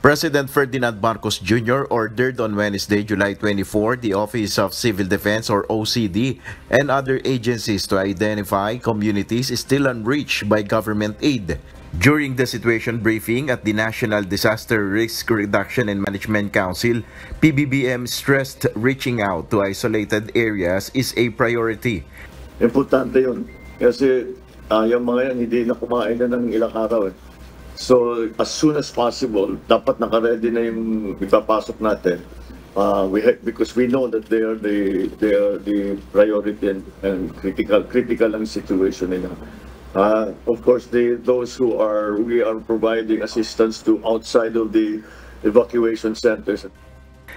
President Ferdinand Marcos Jr. ordered on Wednesday, July 24, the Office of Civil Defense or OCD and other agencies to identify communities still unreached by government aid. During the situation briefing at the National Disaster Risk Reduction and Management Council, PBBM stressed reaching out to isolated areas is a priority. Importante yun kasi yung mga yan hindi na kumain na ng ilang araw. So, as soon as possible, dapat naka-ready na yung ipapasok natin. Because we know that they are the priority and critical ang situation nila. Of course, those who we are providing assistance to outside of the evacuation centers.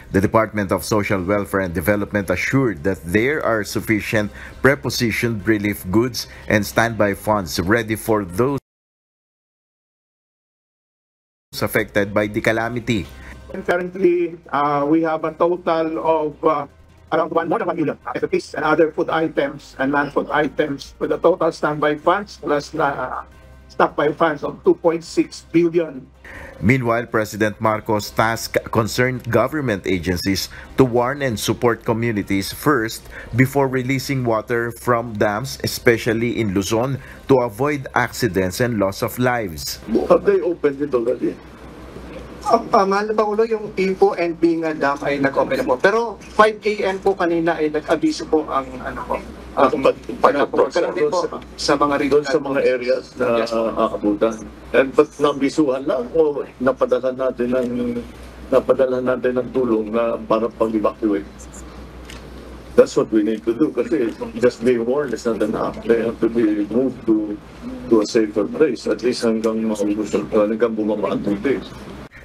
The Department of Social Welfare and Development assured that there are sufficient prepositioned relief goods and standby funds ready for those affected by the calamity. And currently, we have a total of around more than 1 million FFPs and other food items and non-food items with a total standby funds plus stockpile funds of 2.6 billion. Meanwhile, President Marcos tasked concerned government agencies to warn and support communities first before releasing water from dams, especially in Luzon, to avoid accidents and loss of lives. Have they opened it already? Mahal na Pangulo, yung Ipo and Binga Dam ay nag-open na po. Pero 5 a.m. po kanina ay nag-abiso po ang sa mga region, sa mga areas na aabutan. And but nabisuhan lang o napadala natin ng tulong na para pag-evacuate. That's what we need to do kasi just being warned is not enough. They have to be moved to a safer place at least hanggang bumaba ang tubig.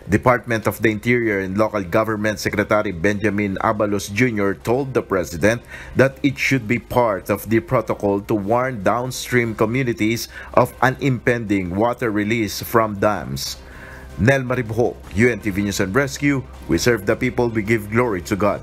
Department of the Interior and Local Government Secretary Benjamin Abalos Jr. told the President that it should be part of the protocol to warn downstream communities of an impending water release from dams. Nel Maribuho, UNTV News and Rescue, we serve the people, we give glory to God.